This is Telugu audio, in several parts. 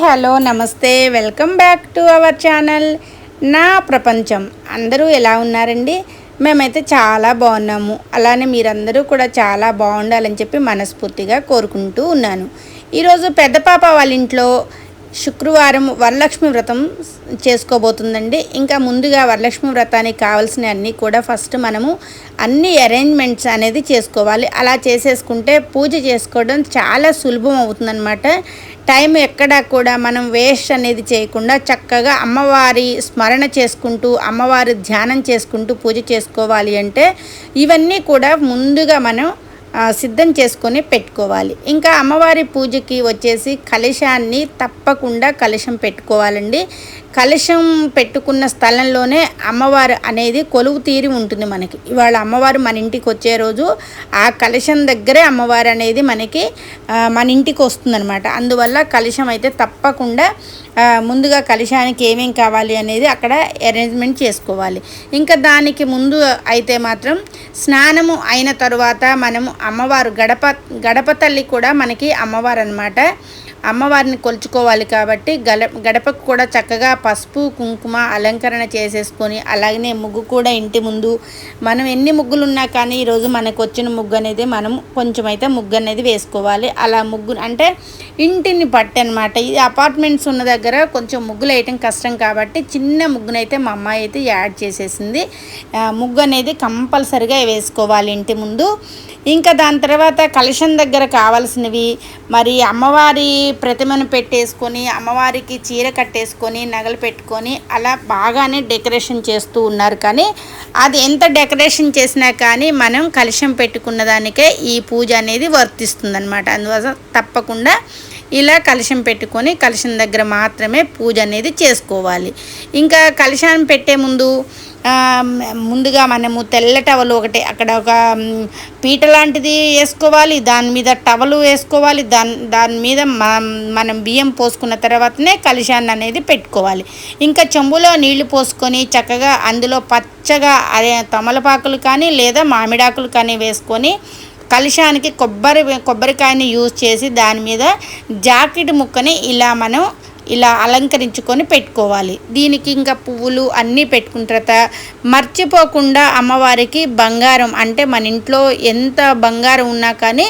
హలో నమస్తే welcome back to our channel నా ప్రపంచం. అందరూ ఎలా ఉన్నారండి? మేమైతే చాలా బాగున్నాము. అలానే మీరందరూ కూడా చాలా బాగుండాలని చెప్పి మనస్ఫూర్తిగా కోరుకుంటూ ఉన్నాను. ఈరోజు పెద్ద పాప వాళ్ళ ఇంట్లో శుక్రవారం వరలక్ష్మి వ్రతం చేసుకోబోతుందండి. ఇంకా ముందుగా వరలక్ష్మి వ్రతానికి కావాల్సిన అన్నీ కూడా ఫస్ట్ మనము అన్ని అరేంజ్మెంట్స్ అనేది చేసుకోవాలి. అలా చేసేసుకుంటే పూజ చేసుకోవడం చాలా సులభం అవుతుందన్నమాట. టైం ఎక్కడా కూడా మనం వేస్ట్ అనేది చేయకుండా చక్కగా అమ్మవారి స్మరణ చేసుకుంటూ అమ్మవారి ధ్యానం చేసుకుంటూ పూజ చేసుకోవాలి అంటే ఇవన్నీ కూడా ముందుగా మనం సిద్ధం చేసుకొని పెట్టుకోవాలి. ఇంకా అమ్మవారి పూజకి వచ్చేసి కలశాన్ని తప్పకుండా కలశం పెట్టుకోవాలండి. కలశం పెట్టుకున్న స్థలంలోనే అమ్మవారు అనేది కొలువు తీరి ఉంటుంది. మనకి ఇవాళ అమ్మవారు మన ఇంటికి వచ్చే రోజు ఆ కలశం దగ్గరే అమ్మవారు అనేది మనకి మన ఇంటికి వస్తుందన్నమాట. అందువల్ల కలశం అయితే తప్పకుండా ముందుగా కలశానికి ఏమేం కావాలి అనేది అక్కడ అరేంజ్మెంట్ చేసుకోవాలి. ఇంకా దానికి ముందు అయితే మాత్రం స్నానము అయిన తరువాత మనము అమ్మవారు గడప తల్లి కూడా మనకి అమ్మవారు అన్నమాట. అమ్మవారిని కొలుచుకోవాలి కాబట్టి గడపకు కూడా చక్కగా పసుపు కుంకుమ అలంకరణ చేసేసుకొని అలాగనే ముగ్గు కూడా ఇంటి ముందు మనం ఎన్ని ముగ్గులు ఉన్నా కానీ ఈరోజు మనకు వచ్చిన ముగ్గు అనేది మనం కొంచెం అయితే ముగ్గు అనేది వేసుకోవాలి. అలా ముగ్గు అంటే ఇంటిని బట్టి అనమాట. ఈ అపార్ట్మెంట్స్ ఉన్న దగ్గర కొంచెం ముగ్గులు వేయటం కష్టం కాబట్టి చిన్న ముగ్గునైతే మా అమ్మాయి అయితే యాడ్ చేసేసింది. ముగ్గు అనేది కంపల్సరిగా వేసుకోవాలి ఇంటి ముందు. ఇంకా దాని తర్వాత కలశం దగ్గర కావాల్సినవి మరి అమ్మవారి ప్రతిమను పెట్టేసుకొని అమ్మవారికి చీర కట్టేసుకొని నగలు పెట్టుకొని అలా బాగానే డెకరేషన్ చేస్తూ ఉన్నారు. కానీ అది ఎంత డెకరేషన్ చేసినా కానీ మనం కలశం పెట్టుకున్న దానికే ఈ పూజ అనేది వర్తిస్తుందన్నమాట. అందువల్ల తప్పకుండా ఇలా కలశం పెట్టుకొని కలశం దగ్గర మాత్రమే పూజ అనేది చేసుకోవాలి. ఇంకా కలశాన్ని పెట్టే ముందుగా మనము తెల్ల టవలు ఒకటి అక్కడ ఒక పీట లాంటిది వేసుకోవాలి. దాని మీద టవలు వేసుకోవాలి. దాని మీద మనం బియ్యం పోసుకున్న తర్వాతనే కలశాన్ని అనేది పెట్టుకోవాలి. ఇంకా చెంబులో నీళ్లు పోసుకొని చక్కగా అందులో పచ్చగా తమలపాకులు కానీ లేదా మామిడాకులు కానీ వేసుకొని కలశానికి కొబ్బరికాయని యూజ్ చేసి దాని మీద జాకెట్ ముక్కని ఇలా అలంకరించుకొని పెట్టుకోవాలి. దీనికి ఇంకా పువ్వులు అన్నీ పెట్టుకున్న తర్వాత మర్చిపోకుండా అమ్మవారికి బంగారం అంటే మన ఇంట్లో ఎంత బంగారం ఉన్నా కానీ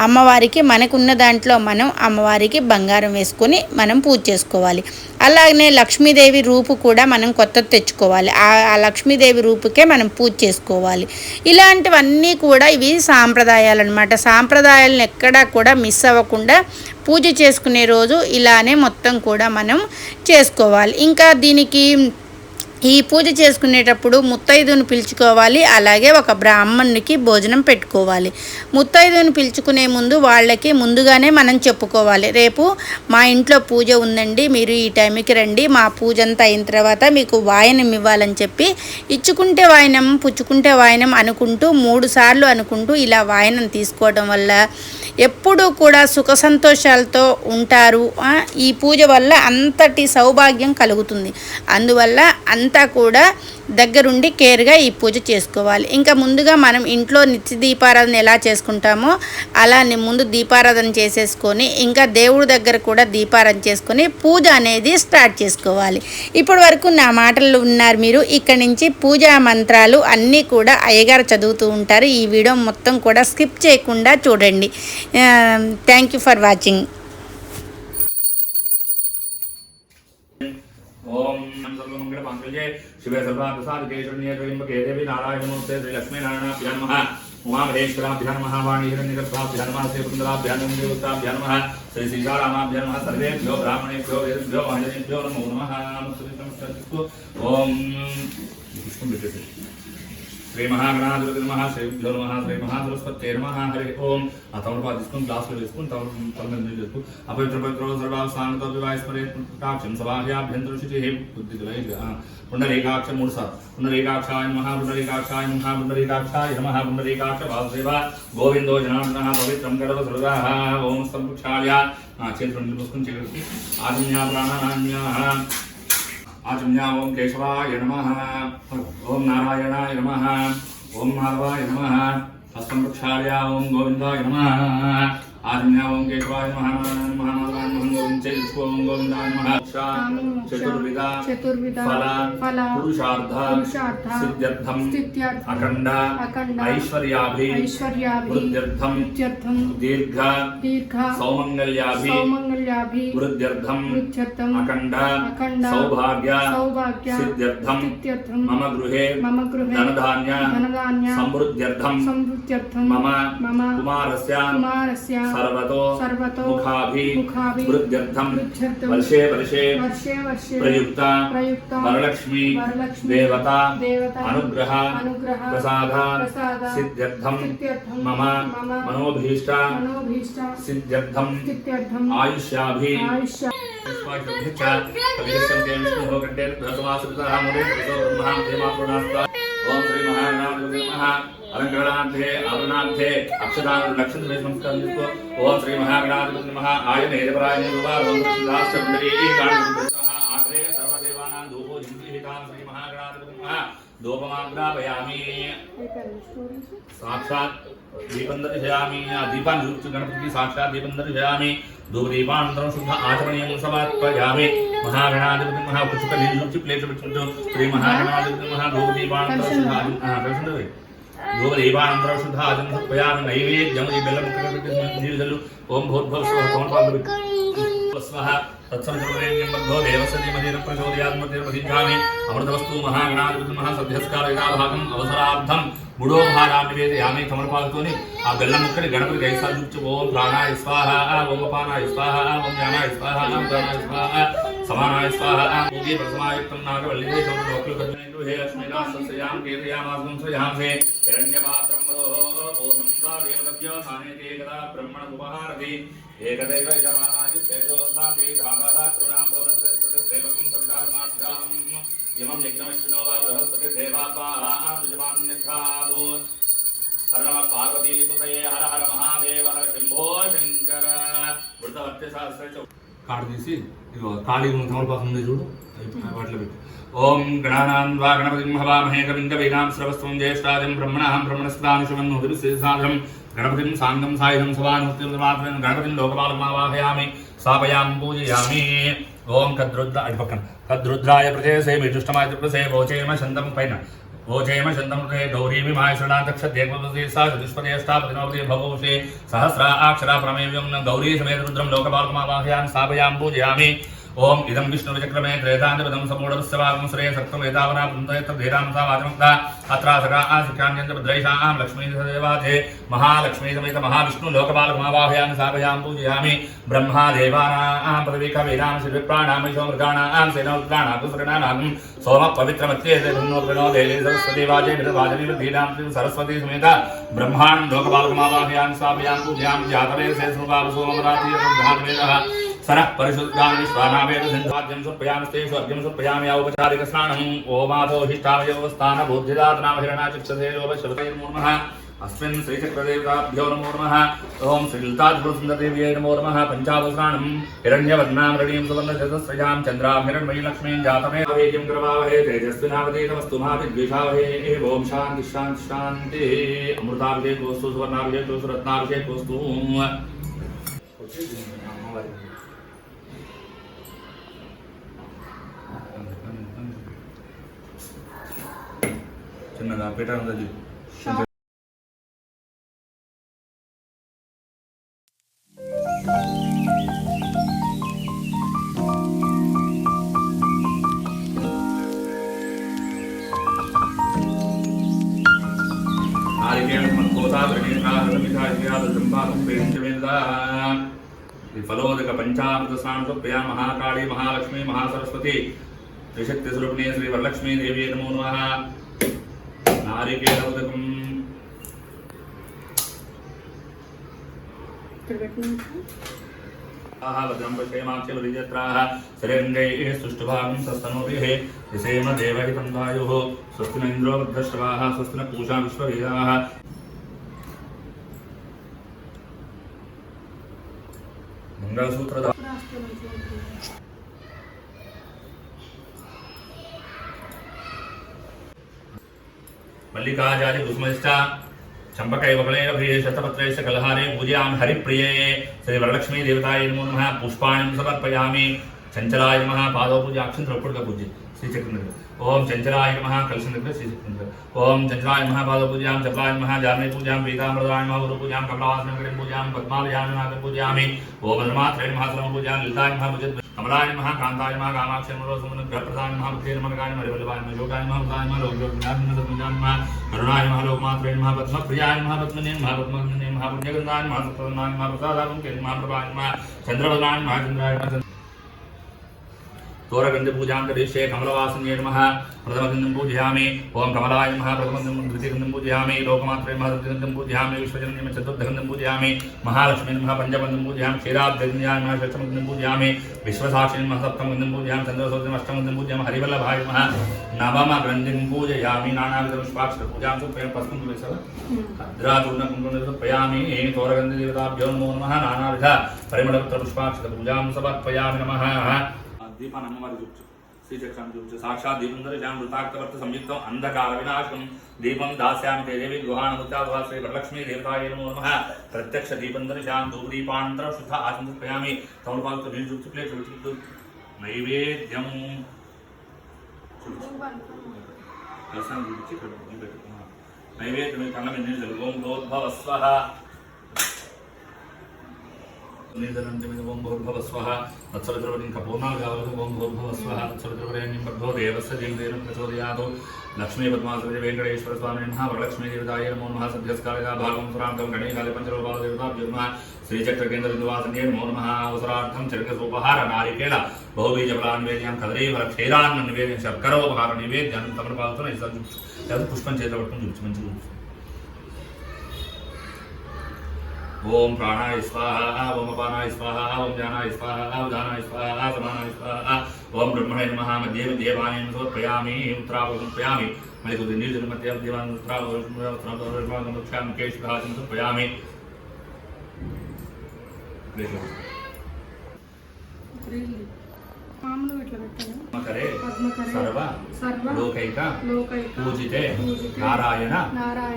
అమ్మవారికి మనకున్న దాంట్లో మనం అమ్మవారికి బంగారం వేసుకొని మనం పూజ చేసుకోవాలి. అలాగనే లక్ష్మీదేవి రూపు కూడా మనం కొత్తది తెచ్చుకోవాలి. ఆ లక్ష్మీదేవి రూపుకే మనం పూజ చేసుకోవాలి. ఇలాంటివన్నీ కూడా ఇవి సాంప్రదాయాలు అన్నమాట. సాంప్రదాయాలను ఎక్కడా కూడా మిస్ అవ్వకుండా పూజ చేసుకునే రోజు ఇలానే మొత్తం కూడా మనం చేసుకోవాలి. ఇంకా దీనికి ఈ పూజ చేసుకునేటప్పుడు ముత్తైదును పిలుచుకోవాలి. అలాగే ఒక బ్రాహ్మణునికి భోజనం పెట్టుకోవాలి. ముత్తైదును పిలుచుకునే ముందు వాళ్ళకి ముందుగానే మనం చెప్పుకోవాలి, రేపు మా ఇంట్లో పూజ ఉందండి, మీరు ఈ టైంకి రండి, మా పూజ అంతా అయిన తర్వాత మీకు వాయనం ఇవ్వాలని చెప్పి ఇచ్చుకుంటే వాయనం పుచ్చుకుంటే వాయనం అనుకుంటూ 3 సార్లు అనుకుంటూ ఇలా వాయనం తీసుకోవడం వల్ల ఎప్పుడూ కూడా సుఖ సంతోషాలతో ఉంటారు. ఈ పూజ వల్ల అంతటి సౌభాగ్యం కలుగుతుంది. అందువల్ల అంతా కూడా దగ్గరుండి కేర్గా ఈ పూజ చేసుకోవాలి. ఇంకా ముందుగా మనం ఇంట్లో నిత్య దీపారాధన ఎలా చేసుకుంటామో అలా ముందు దీపారాధన చేసేసుకొని ఇంకా దేవుడి దగ్గర కూడా దీపారాధన చేసుకొని పూజ అనేది స్టార్ట్ చేసుకోవాలి. ఇప్పటి వరకు నా మాటలు ఉన్నారు మీరు. ఇక్కడి నుంచి పూజా మంత్రాలు అన్నీ కూడా అయ్యగారు చదువుతూ ఉంటారు. ఈ వీడియో మొత్తం కూడా స్కిప్ చేయకుండా చూడండి. Thank you for watching. ओम सर्वमंगल मांगल्ये शिवे सर्वार्थसाधके शरण्ये त्र्यंबके देवी नारायण नमोस्ते श्री लक्ष्मी नारायणाभ्यां नमः उमा महेश्वराभ्यां नमः वाणी हिरण्यगर्भाभ्यां नमः श्री पुंडराभ्यां नमः देवताभ्यां नमः श्री सीतारामाभ्यां नमः सर्वेभ्यो ब्राह्मणेभ्यो वेदेभ्यो महाजनेभ्यो नमो नमः ओम श्री महागणाधिपति नमः श्रीभ्यो नमः श्री महासरस्वत्यै नमः हरि ओम तमलपाद తీసుకొని గ్లాస్ లో వేసుకొని తమలపాదు చేసుకొని అపవిత్రపవిత్రో సర్వాస్థానతో వివాహస్మరే పుట్టాక్షం సభాభ్యాభ్యంతర శుచిః బుద్ధిగలై పుండరీకాక్ష 3 సార్లు పుండరీకాక్షాయ నమః పుండరీకాక్షాయ నమః పుండరీకాక్షాయ నమః పుండరీకాక్ష వాసుదేవ గోవిందో జనార్దనః పవిత్రం కరవ సర్వదాః ఓం సంక్షాయ చేతులు నిలుపుకొని చేతులకి ఆజ్ఞా ప్రాణాన్యాః आचम्या ओम केशवाय नमः ओम नारायणाय नमः ओम माधवाय नमः हस्तं प्रक्षाल्य ओम गोविंदाय नमः आचम्या ओम केशवाय नमः नारायणाय नमः माधवाय नमः गोविंद निश्चयिष्कों गोविन्दाय नमः चतुर्विध फल पुरुषार्थ सिद्ध्यर्थम अखंड ऐश्वर्याभि वृद्ध्यर्थम दीर्घ सौमंगल्याभि वृद्ध्यर्थम अखंड सौभाग्य सिद्ध्यर्थम मम गृहे धनधान्य समृद्ध्यर्थम मम कुमारस्य सर्वतो मुखाभि वृद्ध्यर्थम वर्षे वर्षे प्रयुक्त वरलक्ष्मी देवता अनुग्रह प्रसाद सिद्ध्यर्थम मम मनोभीष्ट सिद्ध्यर्थम आयुष्याभि ओम श्री अलंकरणार्थे आवरणार्थे अक्षदान लक्षण संस्कार ओम श्री महागणाधिपति नमः आयने देवरायने रूपारों राष्ट्रमंडली आग्रे सर्वदेवानां धूपो जिंहितां श्री महागणाधिपति नमः धूपमाग्रापयामि साक्षात् दीपं दर्शयामि दीपान् गणपति साक्षात् दीपं दर्शयामि धूपदीपानन्तरं शुद्ध आचमनीयं समर्पयामि महागणाधिपति नमः कुचुकलीलुचि प्लेट श्री महागणाधिपति नमः धूपदीपानन्तरं शुद्ध धूपदीपानन्तरं शुद्ध आचमनं समर्पयामि नैवेद्यं बेल्लं जीवितलु ओम भूर्भुवः स्वः तत्सवितुर्वरेण्यं भर्गो देवस्य धीमहि प्रचोदयात् प्रतिष्ठामि अमृतवस्तु महागणाधिपति नमः सद्यस्कारयिताभागम् अवसरार्थं मूडो भागाన్ని నివేదయామి సమర్పయామి ఆ బెల్లం ముక్కని గణపతికి ఐసాజుచ్చు ఓం ప్రాణాయ స్వాహ ఓం అపానాయ స్వాహ ఓం జ్ఞానాయ స్వాహ ఓం ప్రాణాయ స్వాహ సమానాయ స్వాహ ఓంకి ప్రసమాయుక్తం నాగవల్లిదే లోకల్ కర్ణేంద్రు హే లక్ష్మీనాథస్యాం కీర్తయామాసం స్వయాంసే హిరణ్యపాత్రం వదో పూర్ణం దేవతభ్యో సానేతే గదా బ్రహ్మణ ఉపహారతి ఏకదైవ యజమానాయ తేజోసాతి ధాతాదా కృణాం భవనస్య సేవకం సవితార్మాత్యాహం इमं यज्ञमश्विनो वा बृहस्पतिर्देवापाः यजमान्यथादो हर नमः पार्वतीसुतये हर हर महादेव हर शंभो शंकर वृतवर्त्य सहस्र कार्ड తీసి ఇగో ఖాళీ ఉన్న తమలపాకు ఉంది చూడు వాటిలో పెట్టు ఓం గణానాం వా గణపతిం హవామహే కవిం కవీనాం శ్రవస్వం జ్యేష్ఠాదిం బ్రహ్మణాం బ్రహ్మణస్పదానుషమన్నోదిభిస్సాదరం గణపతిం సాంగం సాయుధం సవానుక్తిర్మాత్రం గణపతిం లోకపాలమావాహయామి స్థాపయామి పూజయామి ఓం కద్రుద్ర అటుపక్కన కద్రుద్రాయ ప్రజేసేమి దుష్టమాయ త్రిపురసే వోచేమ శంతం పైన वोचेम शंतम गौरी विमाय शरणाक्षेपति सा चतुष्पदेष्टापतिनवति भवोषे सहस्रा अक्षरा प्रमेयं गौरी समेत रुद्रं लोकपालकमावाहयामि स्थापयामि पूजयामि ओम इदं विष्णुचक्रमे त्रेतान्तिपदं समूढस्यवागं श्रे सप्तमेतावना पुन्तयत्तधीरां सा वाचमुक्ता अत्रासका आसिकान्यन्तभद्रैषां लक्ष्मीदेवाते महालक्ष्मी समेत महाविष्णु लोकपालकमावाहयामि स्थापयामि पूजयामि ब्रह्मा देवानां पदवीकवीनां शिवप्राणां विश्वमृगाणां सेनोत्राणां कुसृणानां सोम पवित्रमत्येते ब्रह्मो देले सरस्वती वाजे विरवाजनीधीनां सरस्वती समेत ब्रह्माण्डं लोकपालकमावाहयामि स्थापयामि पूजयामि जातवे से सोमराति धातवेदः सरः परिशुद्धान् विश्वानावेद सिन्धाद्यं सुप्पयामस्तेषु अर्घ्यं सुप्पयामि औपचारिकस्नानम् ओमातोहिष्ठावयवस्थानबुद्धिदातनाम हिरणाचिक्षसेयोपशवते नमो नमः अस्मिन् श्रीचक्रदेवताभ्यो नमो नमः ओम श्रीललितात्रिपुरसुन्दरदेव्यै नमो नमः पञ्चावस्नानं हिरण्यवर्णां रणीं सुवर्णशतस्रजां चन्द्रां हिरण्मयीं लक्ष्मीं जातमे वेद्यं करवावहे तेजस्विनावतीतमस्तु मा विद्विषावहे ओम शान्ति शान्ति शान्तिः अमृताभिषेकोऽस्तु सुवर्णाभिषेकोऽस्तु रत्नाभिषेकोऽस्तु చిన్నగా పెట్టాలి फलोदक पंचामृत स्नान महाकाली महालक्ष्मी महासरस्वती त्रिशक्ति स्वरूपिणी श्री वरलक्ष्मी देवी नमो नमः नारिकेलोदकं भद्रं पश्येमाक्षे वरिजत्राः शरेन्द्रैः सुष्ठुभागं सस्तनोभिः दिशेम देवहितं वायुः स्वस्ति न इन्द्रो वृद्धश्रवाः स्वस्ति न पूषा विश्ववेदाः मंगलसूत्रधारः मल्लिकाचार्य कुसुमश्च चंपकैवकलैरभ्ये शतपत्रैश्च कलहारे पूजयामि हरिप्रिये श्री वरलक्ष्मी देवताय नमो नमः पुष्पाणि समर्पयामि चंचलाय नमः पादौ पूजा अक्षंतरपूर्वक पूज्य श्रीचक्र ओम चंचलाय नमः कलशंद्र श्रीचक्र ओम चंचलाय नमः पादौ पूजां चपलाय नमः जाने पूजां पीताम्बराय नमः गुरु पूजां कमलासनकरे पूजां पद्मालयाय नमः पूजयामि ओम नमात्रे नमः सर्व पूजां ललिताय नमः पूजित कमलाय नमः कांताय नमः कामाक्षी नमः रोसमुन ग्रहप्रदाय नमः बुद्धे नमः गाय नमः हरिवल्लभाय नमः योगाय नमः उदाय नमः लोकयोगिनाय नमः पूजां नमः करुणाय नमः लोकमात्रे नमः पद्मप्रियाय नमः पद्मने नमः पद्मने नमः पुण्यगंधाय नमः सत्पदाय नमः प्रसादाय नमः प्रभाय नमः चंद्रवदनाय नमः चंद्राय नमः तोरगंध पूजां करिष्ये कमलवासन्ये नमः प्रथमगन्धं पूजयामि ओम कमलाय नमः प्रथमगन्धं द्वितीयगन्धं पूजयामि लोकमात्रे नमः तृतीयगन्धं पूजयामि विश्वजनन्ये नमः चतुर्थगन्धं पूजयामि महालक्ष्मी नमः पञ्चमगन्धं पूजयामि क्षीराब्धिन्याय नमः षष्ठमगन्धं पूजयामि विश्वसाक्षिणे नमः सप्तमगन्धं पूजयामि चन्द्रसौर्यम् अष्टमगन्धं पूजयामि हरिवल्लभाय नमः नवमगन्धं पूजयामि नानाविधपुष्पाक्षरपूजां समर्पयामि पस्पुं तुलसः भद्राचूर्णकुङ्कुमं समर्पयामि तोरगन्धदेवताभ्यो नमो नमः नानाविध परिमलपत्रपुष्पाक्षरपूजां समर्पयामि नमः दीपान अम्मवारी చూపించు శ్రీచక్రం చూపించు సాక్షాత్ దీపం ధరించాం వృతాక్తవర్త సంయుక్తం అంధకార వినాశనం దీపం దాస్యామి తే దేవి గృహాణముత్యావహ శ్రీ వరలక్ష్మీ దేవతాయ నమో నమః ప్రత్యక్ష దీపం ధరించాం ధూపదీపానంతర శుద్ధ ఆచంద్రయామి తమలపాలతో నీళ్ళు చూపించు ప్లేట్ చూపించు నైవేద్యం కలసం చూపించి నైవేద్యం కన్నం నీళ్ళు ఓం భోద్భవస్వః ओम भूर्भुवस्वः तत्सवितुर्वरेण्यं कपूर्णागावतु ओम भूर्भुवस्वः तत्सवितुर्वरेण्यं भर्गो देवस्य धीमहि प्रचोदयात् लक्ष्मी पद्मासने वेंकटेश्वर स्वामी नमः वरलक्ष्मी देवताय नमो नमः सद्यस्कालिका भागं सुरान्तं गणेशाले पंचरूपाल देवताभ्यो नमः श्रीचक्रकेन्द्र बिन्दुवासन्ये नमो नमः अवसरार्थं चरकसोपहार नारिकेल बहुबीजफलान्वेद्यं कदलीफल क्षीरान्न निवेद्यं शर्करोपहार निवेद्यं तमलपालतो नैवेद्यं पुष्पं చేతపట్టుకొని చూపించు మంచిగా ओम प्राणाय स्वाहा ओम अपानाय स्वाहा ओम ज्ञानाय स्वाहा उदानाय स्वाहा समानाय स्वाहा ओम ब्रह्मणे नमः मध्ये देवानां समर्पयामि उत्तरावं समर्पयामि मलिको निर्जन मध्ये देवानां उत्तरावं समर्पयामि केशभाजं समर्पयामि करे सर्व लोकैक पूजिते नारायण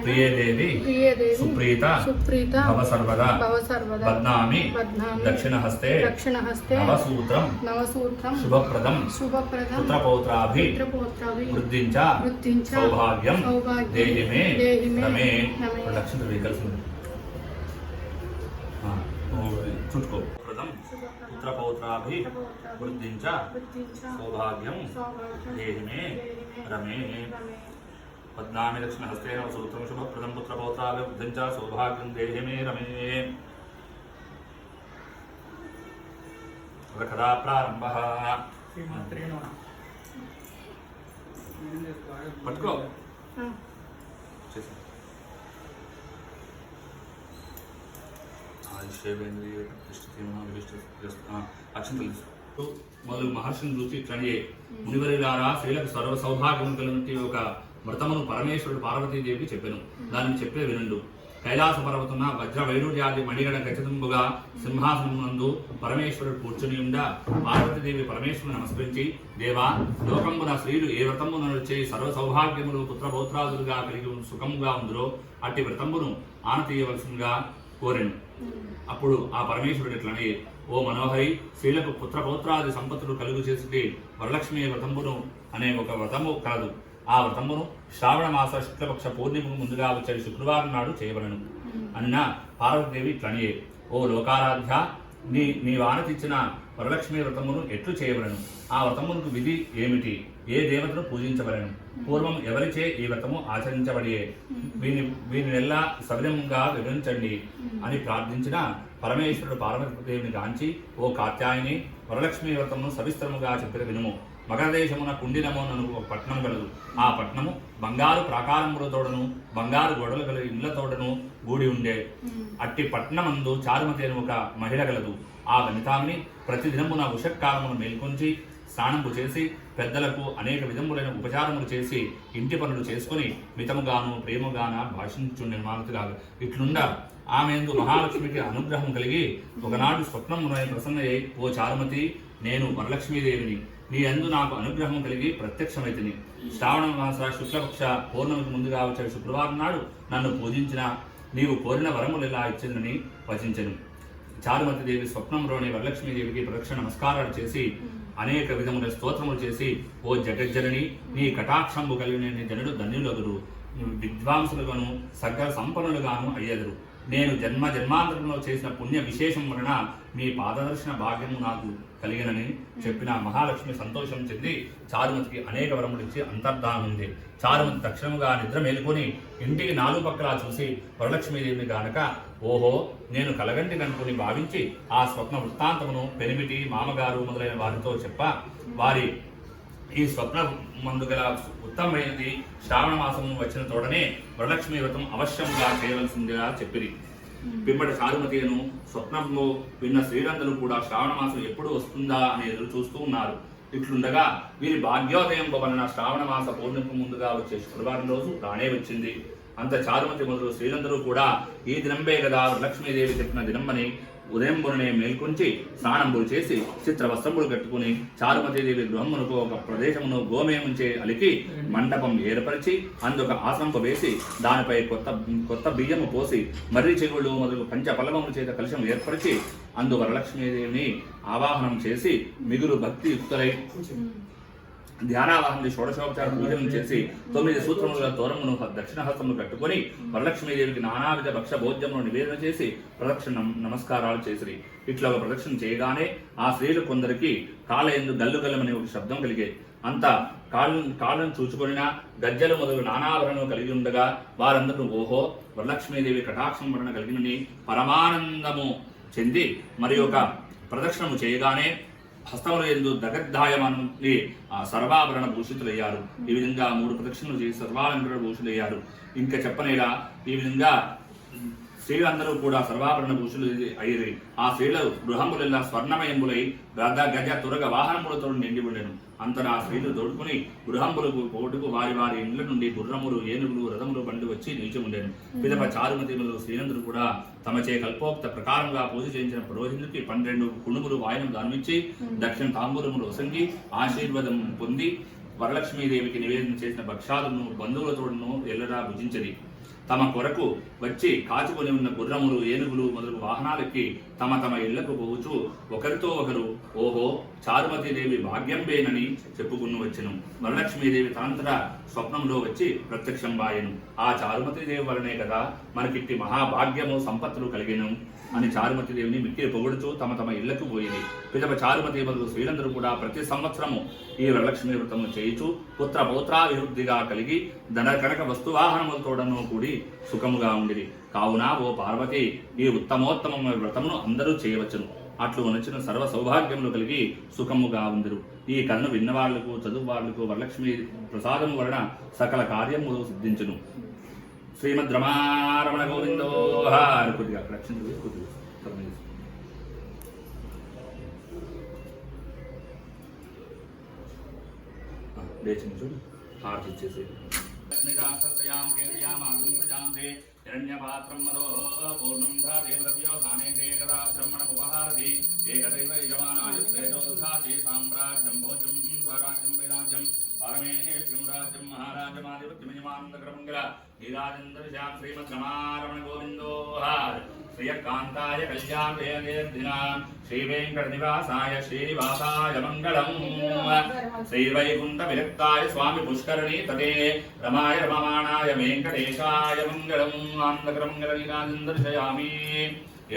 प्रिय देवी सुप्रीता भव सर्वदा बध्नामि दक्षिणहस्ते नवसूत्रं शुभप्रदं पुत्रपौत्राभि वृद्धिं च सौभाग्यं देहि मे रमे लक्ष्मी विकल्प चुटको प्रदम पुत्रपौत्राभि वृद्धिं च सौभाग्यं देहि मे रमे पद्नामि दक्षिणहस्तेन सूत्रं शुभप्रदं पुत्रपौत्राभि वृद्धिं च सौभाग्यं देहि मे रमे कदा प्रारंभः पట్టుకో మొదలు మహర్షిని చూసి ఇట్లనే మునివరిలారా స్త్రీలకు సర్వ సౌభాగ్యం కలిగినటువంటి ఒక వ్రతమును పరమేశ్వరుడు పార్వతీదేవికి చెప్పాను. దానిని చెప్పే వినండు. కైలాస పర్వతమున వజ్ర వైడూర్యాది మణిగణ ఖచ్చితంగా సింహాసనమునందు పరమేశ్వరుడు కూర్చుని ఉండా పార్వతీదేవి పరమేశ్వరుని నమస్కరించి, దేవా, లోకమున స్త్రీలు ఏ వ్రతమును వచ్చే సర్వ సౌభాగ్యములు పుత్రపౌత్రాదులుగా కలిగి సుఖముగా ఉందరో అట్టి వ్రతమును ఆనతీయవలసిందిగా కోరెను. అప్పుడు ఆ పరమేశ్వరుడు ఇట్లనే, ఓ మనోహరి, స్త్రీలకు పుత్రపౌత్రాది సంపత్తులు కలుగు చేసి వరలక్ష్మి వ్రతమును అనే ఒక వ్రతము కలదు. ఆ వ్రతమును శ్రావణ మాస శుక్లపక్ష పూర్ణిమకు ముందుగా వచ్చే శుక్రవారం నాడు చేయవలను అన్న పార్వతీదేవి ఇట్లనే, ఓ లోకారాధ్య, నీ వానతిచ్చిన వరలక్ష్మి వ్రతమును ఎట్లు చేయవలను? ఆ వ్రతమునకు విధి ఏమిటి? ఏ దేవతను పూజించవలను? పూర్వం ఎవరిచే ఈ వ్రతము ఆచరించబడియే? వీనినెల్లా సవినంగా వివరించండి అని ప్రార్థించిన పరమేశ్వరుడు పార్వతీదేవిని గాంచి, ఓ కాత్యాయని, వరలక్ష్మి వ్రతమును సవిస్తరముగా చెప్పిన వినుము. మగరదేశమున కుండినమునను ఒక పట్టణం కలదు. ఆ పట్టణము బంగారు ప్రాకారములతోడను బంగారు గొడవలు గల ఇళ్లతోడను గూడి ఉండే. అట్టి పట్టణమందు చారుమతి అని ఒక మహిళ గలదు. ఆ వనితామిని ప్రతిదినమున ఉషకాలమును మేల్కొంచి స్నానము చేసి పెద్దలకు అనేక విధములైన ఉపచారములు చేసి ఇంటి పనులు చేసుకుని మితముగాను ప్రేమగాన భాషించు నిర్మాణతులాగా ఇట్లుండా ఆమె యందు మహాలక్ష్మికి అనుగ్రహం కలిగి ఒకనాడు స్వప్నమునై ప్రసన్నయ్యి, ఓ చారుమతి, నేను వరలక్ష్మీదేవిని, నీ యందు నాకు అనుగ్రహం కలిగి ప్రత్యక్షమైతిని. శ్రావణ మాస శుక్లపక్ష పౌర్ణమికి ముందుగా వచ్చే శుక్రవారం నాడు నన్ను పూజించిన నీవు కోరిన వరములు ఇలా ఇచ్చిందని వచించెను. చారుమతి దేవి స్వప్నంలోని వరలక్ష్మీదేవికి ప్రదక్షిణ నమస్కారాలు చేసి అనేక విధముల స్తోత్రములు చేసి, ఓ జగజ్జనని, నీ కటాక్షంబు కలిగిన జనుడు ధన్యులగురు, విద్వాంసులుగాను సకల సంపన్నులుగాను అయ్యెదరు. నేను జన్మాంతరంలో చేసిన పుణ్య విశేషం వలన మీ పాదదర్శన భాగ్యము నాకు కలిగినని చెప్పిన మహాలక్ష్మి సంతోషం చెంది చారుమతికి అనేక వరములు ఇచ్చి అంతర్ధానముంది. చారుమతి తక్షణముగా నిద్ర మేలుకొని ఇంటికి నాలుగు పక్కలా చూసి వరలక్ష్మీదేవిని గానక, ఓహో, నేను కలగంటి కనుకొని భావించి ఆ స్వప్న వృత్తాంతమును పెనిమిటి మామగారు మొదలైన వారితో చెప్ప, వారి ఈ స్వప్న మందు గల ఉత్తమమైనది శ్రావణ మాసము వచ్చిన తోడనే వరలక్ష్మి వ్రతం అవశ్యంగా చేయవలసిందిగా చెప్పిరి. పిమ్మటి చారుమతిను స్వప్నంలో విన్న శ్రీలందరూ కూడా శ్రావణ మాసం ఎప్పుడు వస్తుందా అని ఎదురు చూస్తూ ఉన్నారు. ఇట్లుండగా వీరి భాగ్యోదయం వలన శ్రావణ మాస పౌర్ణమికి ముందుగా వచ్చే శుక్రవారం రోజు రానే వచ్చింది. అంత చారుమతి మొదలు శ్రీలందరూ కూడా ఈ దినంబే కదా వరలక్ష్మీదేవి చెప్పిన దినమ్మని ఉదయంబునే మేల్కొంచి స్నానంబులు చేసి చిత్ర వస్త్రములు కట్టుకుని చారుమతీదేవి గృహమునకు ఒక ప్రదేశమును గోమయముంచే అలికి మండపం ఏర్పరిచి అందుకు ఆసనంప వేసి దానిపై కొత్త బియ్యము పోసి మర్రి చెగుళ్ళు మొదలు పంచపల్లవముల చేత కలశం ఏర్పరిచి అందు వరలక్ష్మీదేవిని ఆవాహనం చేసి మిగులు భక్తి యుక్తులై ధ్యానావాహన షోడశోపచార పూజలను చేసి 9 సూత్రముల తోరమును దక్షిణహస్తమును కట్టుకొని వరలక్ష్మీదేవికి నానావిధ భక్ష భోజ్యమును నివేదన చేసి ప్రదక్షిణ నమస్కారాలు చేసిరి. ఇట్లా ఒక ప్రదక్షిణ చేయగానే ఆ స్త్రీలు కొందరికి కాళ్ళయందు గల్లుగల్లమనే ఒక శబ్దం కలిగేది. అంత కాళ్ళను చూచుకొనిన గజ్జలు మొదలు నానాభరణము కలిగి ఉండగా వారందరూ ఓహో, వరలక్ష్మీదేవి కటాక్షం వలన కలిగినని పరమానందము చెంది మరి ఒక ప్రదక్షిణము చేయగానే హస్తముల యందు దగద్ధాయమాన్ని సర్వాభరణ భూషితులయ్యారు. ఈ విధంగా 3 ప్రదక్షిణలు చేసి సర్వాలంకరణ భూషులయ్యారు. ఇంకా చెప్పనేలా ఈ విధంగా స్త్రీలందరూ కూడా సర్వాభరణ భూషులు అయ్యి ఆ స్త్రీలు గృహములెల్లా స్వర్ణమయములై గజ తురగ వాహనములతో నిండి ఉండెను. అంతటా ఆ స్త్రీలు దొడుకుని గృహంబులకు పోటుకు వారి వారి ఇండ్ల నుండి గుర్రములు, ఏనుగులు, రథములు బండి వచ్చి నిలిచి ఉండెను. పిదప చారుమతిములు స్త్రీలందరూ కూడా తమచే కల్పోక్త ప్రకారంగా పూజ చేయించిన పురోహితుడికి 12 కుణుములు వాయనం దానమిచ్చి దక్షిణ తాంబూలములు వసంగి ఆశీర్వాదం పొంది వరలక్ష్మీదేవికి నివేదన చేసిన భక్షాలను బంధువులతోడును ఎల్లరా భుజించది. తమ కొరకు వచ్చి కాచుకొని ఉన్న గుర్రములు, ఏనుగులు మొదలు వాహనాలకి తమ తమ ఇళ్లకు పోవచ్చు ఒకరితో ఒకరు ఓహో, చారుమతీదేవి భాగ్యంబేనని చెప్పుకుని వచ్చెను. వరలక్ష్మీదేవి తనంతటా స్వప్నంలో వచ్చి ప్రత్యక్షం బాయెను. ఆ చారుమతీదేవి వలనే కదా మనకిట్టి మహాభాగ్యము సంపత్తులు కలిగెను అని చారుమతీదేవిని మిక్కిలి పొగుడుతూ తమ తమ ఇళ్లకు పోయింది. పిదప చారుమతి మొదలు స్త్రీలందరూ కూడా ప్రతి సంవత్సరము ఈ వరలక్ష్మీ వ్రతము చేయుచు పుత్ర పౌత్రాభివృద్ధిగా కలిగి ధన కనక వస్తువాహనములతోడను కూడి సుఖముగా ఉండిరి. కావున ఓ పార్వతి, ఈ ఉత్తమోత్తమమైన వ్రతమును అందరూ చేయవచ్చును. అట్లు నచ్చిన సర్వ సౌభాగ్యములు కలిగి సుఖముగా ఉందిరు. ఈ కథను విన్నవాళ్లకు, చదువు వాళ్లకు వరలక్ష్మి ప్రసాదము వలన సకల కార్యములు సిద్ధించును. శ్రీమద్ రమారమణ గోవిందో హారి. కొద్దిగా రక్షణ కొద్దిగా లేచింది చూడు, హారతి ఇచ్చేసి हिरण्यपात्रं मदो पूर्णं देवदव्यो धाने देकदा ब्रह्मण उपहारति एकदैव यजमानाय श्रेयोधाति साम्राज्यं भोजं स्वराज्यं वैराज्यं परमेश्वरं राज्यं महाराजमादिपत्यमयमानन्दकरमङ्गल नीराजन्द्रश्यां श्रीमद्रमारमण गोविन्दो हर श्रियकान्ताय कल्याणेर्दिनां श्रीवेङ्कटनिवासाय श्रीनिवासाय मङ्गलम् श्रीवैकुण्ठविरक्ताय स्वामी पुष्करणी तटे रमाय रममाणाय वेङ्कटेशाय मङ्गलम् आनन्दकरमङ्गलनीराजन्दर्शयामि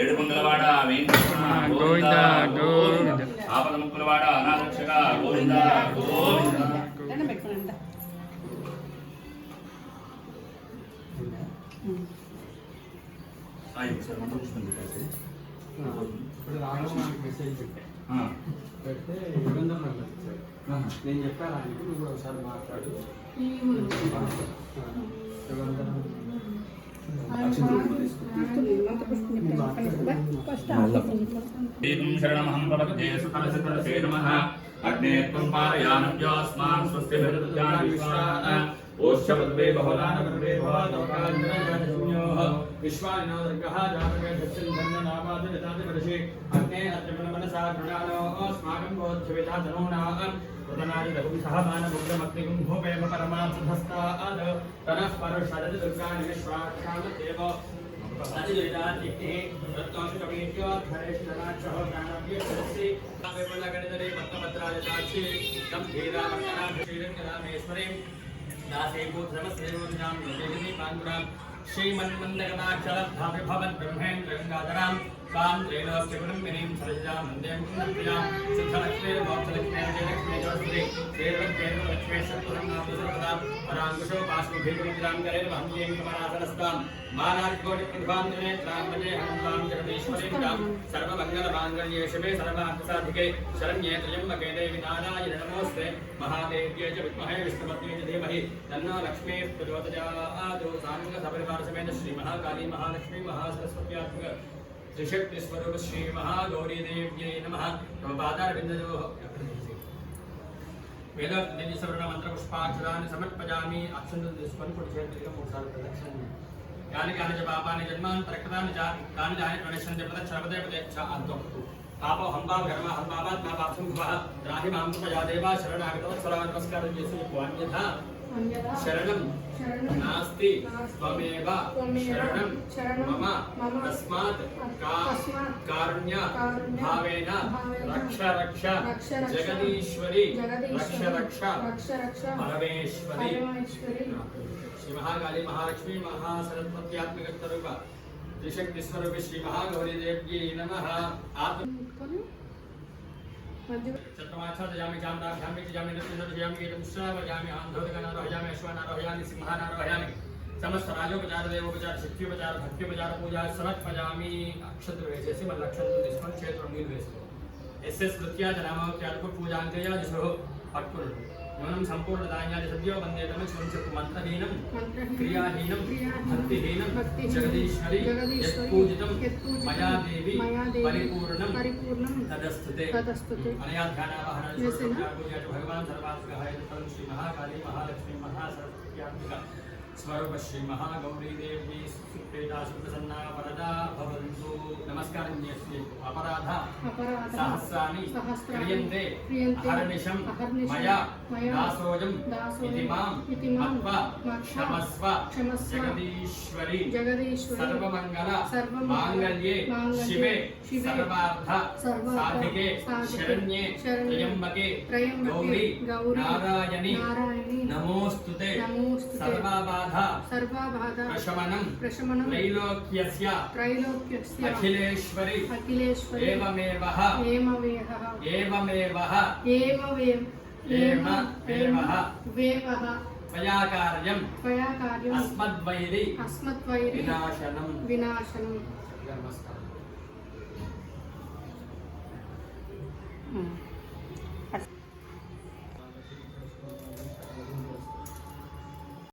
ఏడుకొండలవాడ వెంకటరమణ గోవింద గోవింద ఆపదముక్కులవాడ అనారక్షక గోవింద గోవింద దండం పెట్టుకోండి. సార్ మంట చూసుకోండి. ఇప్పుడు రాఘవానికి మెసేజ్ పెడితే యుగంధర్ నాకు వచ్చాడు. నేను చెప్పాను ఆయనకి, నువ్వు ఒకసారి మాట్లాడు. యుగంధర్ ఏకం శరణమహం ప్రపద్యే సుఖనసితే నమః అగ్నే త్వం పారయానవ్యోస్మాన్ స్వస్తిభిర్దదామి విశ్వాః ఓష్యపద్వే బహుళానపద్వే భవాదోకాన్యః విశ్వానినో దుర్గః జాతకే దక్షిణధన్యనామాదితాదిపదశే అగ్నే అత్యమనమనసా గృణానో అస్మాకం బోధ్యవిదా తనూనాః ప్రదనాది దగుం సహమానముగ్రమగ్నిగుం భూపేమ పరమార్థస్థాద్ తనః పరుషదతి దుర్గాని విశ్వాక్షామదేవ అదిలేదాతికి రత్నాశకమేత్యో ధరేష్ణనాచో జ్ఞానవ్యస్సి కావేపలగణిదరే పద్మపత్రాయ సాక్షి గంభీరామకరాభిషేకరామేశ్వరే దాసే భూధర్మశ్రేయోజనాం దేవి పాంగురాం శ్రీమన్మందగతాక్షరద్ధావి భవన్ బ్రహ్మేంద్ర గంగాధరాం కాం త్రైలోక్యగుణమినీం సరజాం వందేం పుణ్యప్రియాం సిద్ధలక్ష్మీర్ మోక్షలక్ష్మీర్ జయలక్ష్మీ జోస్తి శ్రీలక్ష్మీ సత్పురం నామసర్వదాం పరాంకుశో పాశ్వభీకముద్రాం కరేణ మహ్యేం కమలాసనస్తాం మానార్కోటి ప్రతిభాంజనే త్రాంబజే హనుమాం జగదీశ్వరీం కాం సర్వమంగళమాంగళ్యే శివే సర్వార్థసాధికే శరణ్యే త్రయంబకే దేవి నారాయణ నమోస్తే మహాదేవ్యే చ విద్మహే విష్ణుపత్న్యే చ ధీమహి తన్నో లక్ష్మీ ప్రచోదయాత్ సాంగ సపరివార సమేత శ్రీ మహాకాళీ మహాలక్ష్మీ మహాసరస్వత్యాత్మక त्रिशक्ति स्वरूप श्री महागौरी देव्यै नमः तव पादारविन्दयोः वेदोक्तनिधि सवर्ण मंत्र पुष्पाक्षराणि समर्पयामि अक्षन्तं दिस्पन् पुरुषेन्द्रियं मूर्धार प्रदक्षिणं यानि कानि च पापानि जन्मान्तरकृतानि च तानि जानि प्रणश्यन्ते प्रदक्षिणपदे पदेच्छा अन्तोक्तु पापो हम्बा कर्म हम्बावात् मा पापं भवः त्राहि मां कृपया देवा शरणागतवत्सला नमस्कारं येषु अन्यथा शरणं नास्ति त्वमेव शरणं मम तस्मात् कारुण्य भावेन रक्ष रक्ष जगदीश्वरी रक्ष रक्ष परमेश्वरी श्री महाकाली महालक्ष्मी महासरस्वत्यात्मक स्वरूप त्रिशक्ति स्वरूप श्री महागौरी देव्यै नमः चतुर्माच्छादयामि चामराभ्यामि जामि दक्षिणदर्शयामि एतं श्रावयामि आन्धोदकनारोहयामि अश्वनारोहयामि सिंहानारोहयामि समस्त राजोपचार देवोपचार शक्त्योपचार भक्त्योपचार पूजा समर्पयामि अक्षत्र वेसेसि मल्लक्षत्र दिस्मन् क्षेत्रं निर्वेसो एस्एस कृत्या जनामोक्त्यादिको पूजाङ्कया दिशो पट्कुरु न्यूनं सम्पूर्णदान्यादि सद्यो वन्दे तमश्वं चतु मन्त्रहीनं क्रियाहीनं भक्तिहीनं जगदीश्वरी यत्पूजितं मया देवी परिपूर्णं तदस्तुते अनया ध्यानावहरणं भगवान् सर्वात्मकः श्री महाकाली महालक्ष्मी महासरस्वत्यात्मिका स्वरूप श्री महागौरी देवी सुप्रेता सुप्रसन्ना वरदा भवन्तु नमस्कारं यस्य अपराध सहस्राणि क्रियन्ते अहर्निशं मया दासोऽयं इति मां मत्वा क्षमस्व जगदीश्वरी सर्वमङ्गल माङ्गल्ये शिवे सर्वार्थ साधिके शरण्ये त्र्यम्बके गौरी नारायणी नमोस्तुते सर्वाबाधा प्रशमनं त्रैलोक्यस्य अखिलेश्वरी एवमेवः त्वया कार्यं अस्मद्वैरि विनाशनं नमस्कार